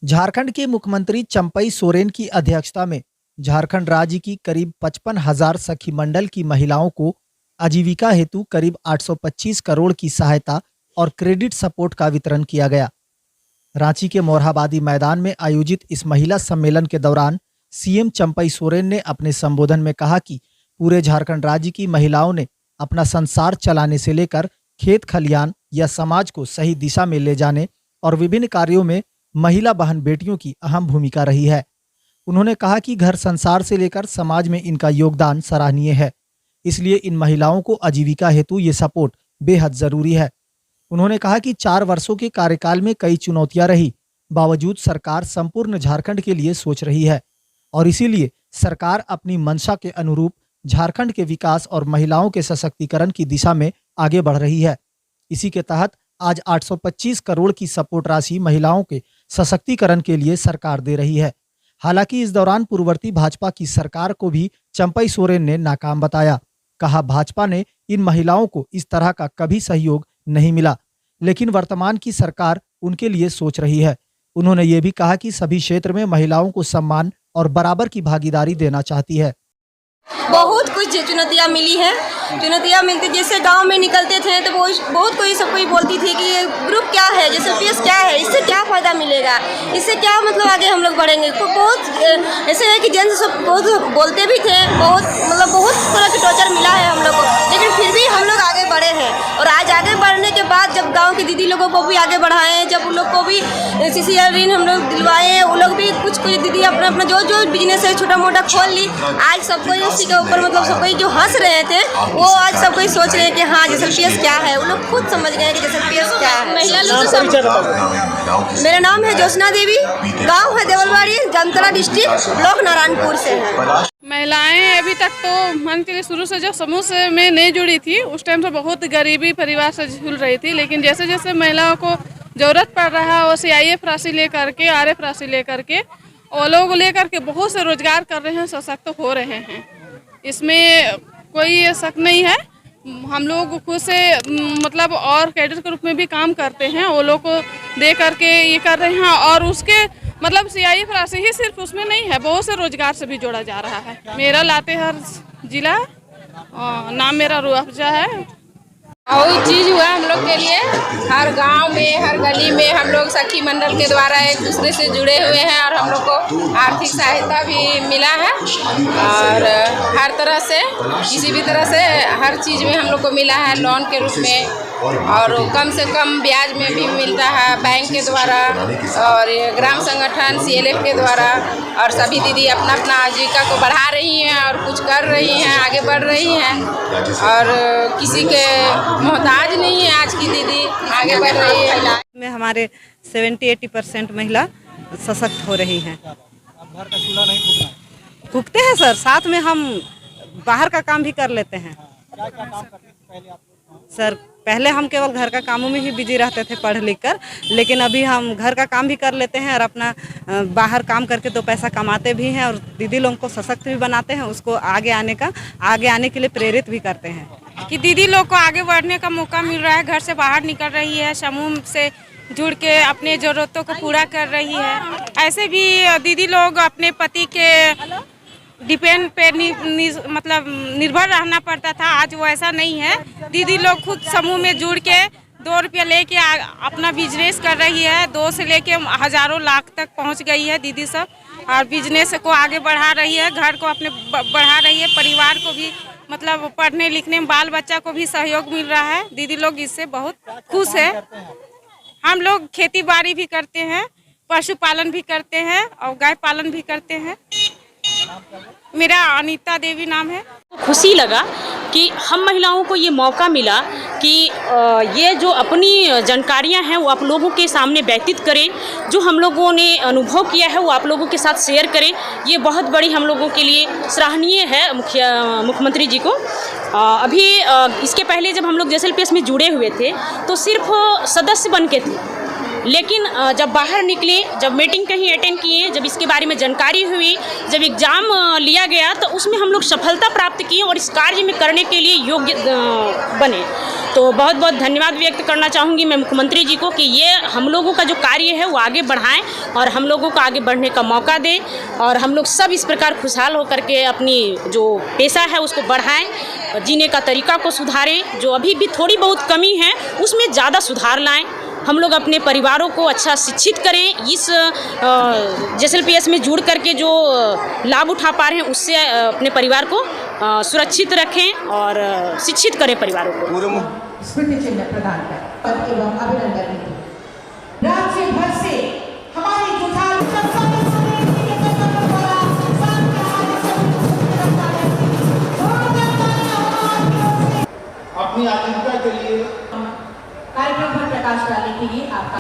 झारखंड के मुख्यमंत्री चंपई सोरेन की अध्यक्षता में झारखंड राज्य की करीब 55,000 सखी मंडल की महिलाओं को आजीविका हेतु करीब 825 करोड़ की सहायता और क्रेडिट सपोर्ट का वितरण किया गया। रांची के मोरहाबादी मैदान में आयोजित इस महिला सम्मेलन के दौरान सीएम चंपई सोरेन ने अपने संबोधन में कहा कि पूरे झारखंड राज्य की महिलाओं ने अपना संसार चलाने से लेकर खेत खलियान या समाज को सही दिशा में ले जाने और विभिन्न कार्यों में महिला बहन बेटियों की अहम भूमिका रही है। उन्होंने कहा कि घर संसार से लेकर समाज में इनका योगदान सराहनीय है, इसलिए इन महिलाओं को आजीविका हेतु ये सपोर्ट बेहद जरूरी है। उन्होंने कहा कि 4 वर्षों के कार्यकाल में कई चुनौतियां रही, बावजूद सरकार संपूर्ण झारखंड के लिए सोच रही है और इसीलिए सरकार अपनी मंशा के अनुरूप झारखंड के विकास और महिलाओं के सशक्तिकरण की दिशा में आगे बढ़ रही है। इसी के तहत आज 825 करोड़ की सपोर्ट राशि महिलाओं के सशक्तिकरण के लिए सरकार दे रही है। हालांकि इस दौरान पूर्ववर्ती भाजपा की सरकार को भी चंपई सोरेन ने नाकाम बताया। कहा, भाजपा ने इन महिलाओं को इस तरह का कभी सहयोग नहीं मिला, लेकिन वर्तमान की सरकार उनके लिए सोच रही है। उन्होंने ये भी कहा कि सभी क्षेत्र में महिलाओं को सम्मान और बराबर की भागीदारी देना चाहती है। बहुत कुछ चुनौतियाँ मिली है। चुनौतियाँ मिलती, जैसे गांव में निकलते थे तो बहुत कोई सब कोई बोलती थी कि ये ग्रुप क्या है, जैसे पीएस क्या है, इससे क्या फ़ायदा मिलेगा, इससे क्या मतलब आगे हम लोग बढ़ेंगे। तो बहुत ऐसे है कि जेंट्स सब बहुत बोलते भी थे, बहुत तरह की टॉर्चर मिला है हम लोग को, लेकिन फिर भी हम लोग आगे बढ़े हैं। और आज आगे बढ़ने के बाद जब गाँव की दीदी लोगों को भी आगे बढ़ाएं, जब उन लोग को भी CCL ऋण हम लोग दिलवाए, वो लोग भी कुछ दीदी अपना जो बिजनेस है छोटा मोटा खोल ली। आज सबको इसी के ऊपर मतलब सब कोई जो हंस रहे थे वो आज सब कोई सोच रहे हैं कि हाँ JSLPS क्या है। वो लोग खुद समझ गए कि JSLPS क्या है। महिला लोग सब। मेरा नाम है ज्योत्सना देवी, गांव है देवलबाड़ी, जामताड़ा डिस्ट्रिक्ट, ब्लॉक नारायणपुर से है। महिलाएं अभी तक तो मन के लिए शुरू से जब समूह से में नहीं जुड़ी थी, उस टाइम से बहुत गरीबी परिवार से झूल रही थी, लेकिन जैसे जैसे महिलाओं को जरूरत पड़ रहा है वैसे IAF राशि लेकर के, RF राशि लेकर के और लोग लेकर के बहुत से रोजगार कर रहे हैं, सशक्त हो रहे हैं। इसमें कोई शक नहीं है। हम लोग खुद से मतलब और कैडर के रूप में भी काम करते हैं, वो लोग को दे करके ये कर रहे हैं और उसके मतलब CIF राशि ही सिर्फ उसमें नहीं है, बहुत से रोजगार से भी जोड़ा जा रहा है। मेरा लातेहार जिला, नाम मेरा रूह अफ़ज़ा है। और चीज़ हुआ हम लोग के लिए, हर गांव में हर गली में हम लोग सखी मंडल के द्वारा एक दूसरे से जुड़े हुए हैं और हम लोग को आर्थिक सहायता भी मिला है और हर तरह से किसी भी तरह से हर चीज़ में हम लोग को मिला है, लोन के रूप में और कम से कम ब्याज में भी मिलता है बैंक के द्वारा और ग्राम संगठन CLF के द्वारा। और सभी दीदी अपना अपना आजीविका को बढ़ा रही हैं और कुछ कर रही हैं, आगे बढ़ रही हैं और किसी के मोहताज नहीं है। आज की दीदी आगे बढ़ रही है। में हमारे 70-80% महिला सशक्त हो रही हैं। अब घर का चूल्हा नहीं फूकना है। फूकते हैं सर, साथ में हम बाहर का काम भी कर लेते हैं। क्या क्या काम करते थे पहले आप लोग? सर पहले हम केवल घर का कामों में ही बिजी रहते थे पढ़ लिख कर, लेकिन अभी हम घर का काम भी कर लेते हैं और अपना बाहर काम करके 2 पैसा कमाते भी हैं और दीदी लोगों को सशक्त भी बनाते हैं, उसको आगे आने के लिए प्रेरित भी करते हैं कि दीदी लोग को आगे बढ़ने का मौका मिल रहा है, घर से बाहर निकल रही है, समूह से जुड़ के अपने ज़रूरतों को पूरा कर रही है। ऐसे भी दीदी लोग अपने पति के डिपेंड पे मतलब निर्भर रहना पड़ता था, आज वो ऐसा नहीं है। दीदी लोग खुद समूह में जुड़ के 2 रुपया लेके अपना बिजनेस कर रही है। 2 से लेके हज़ारों लाख तक पहुंच गई है दीदी सब और बिजनेस को आगे बढ़ा रही है, घर को अपने बढ़ा रही है, परिवार को भी मतलब पढ़ने लिखने में बाल बच्चा को भी सहयोग मिल रहा है। दीदी लोग इससे बहुत खुश है। हम लोग खेती बाड़ी भी करते हैं, पशुपालन भी करते हैं और गाय पालन भी करते हैं। मेरा अनीता देवी नाम है। खुशी लगा कि हम महिलाओं को ये मौका मिला कि ये जो अपनी जानकारियां हैं वो आप लोगों के सामने व्यतीत करें, जो हम लोगों ने अनुभव किया है वो आप लोगों के साथ शेयर करें। ये बहुत बड़ी हम लोगों के लिए सराहनीय है मुख्यमंत्री जी को। अभी इसके पहले जब हम लोग JSLPS में जुड़े हुए थे तो सिर्फ सदस्य बन के थे, लेकिन जब बाहर निकले, जब मीटिंग कहीं अटेंड किए, जब इसके बारे में जानकारी हुई, जब एग्ज़ाम लिया गया तो उसमें हम लोग सफलता प्राप्त किए और इस कार्य में करने के लिए योग्य बने। तो बहुत बहुत धन्यवाद व्यक्त करना चाहूँगी मैं मुख्यमंत्री जी को कि ये हम लोगों का जो कार्य है वो आगे बढ़ाएं और हम लोगों को आगे बढ़ने का मौका दें और हम लोग सब इस प्रकार खुशहाल होकर के अपनी जो पेशा है उसको बढ़ाएं, जीने का तरीका को सुधारें, जो अभी भी थोड़ी बहुत कमी है उसमें ज़्यादा सुधार लाएं। हम लोग अपने परिवारों को अच्छा शिक्षित करें, इस JSLPS में जुड़ करके जो लाभ उठा पा रहे हैं उससे अपने परिवार को सुरक्षित रखें और शिक्षित करें परिवारों को। स्मृति चिन्ह प्रदान कर एवं अभिनंदन नीति राज्य भर से हमारी जुझारू अपनी आजीविका के लिए कार्यक्रम पर प्रकाश डालने के लिए आपका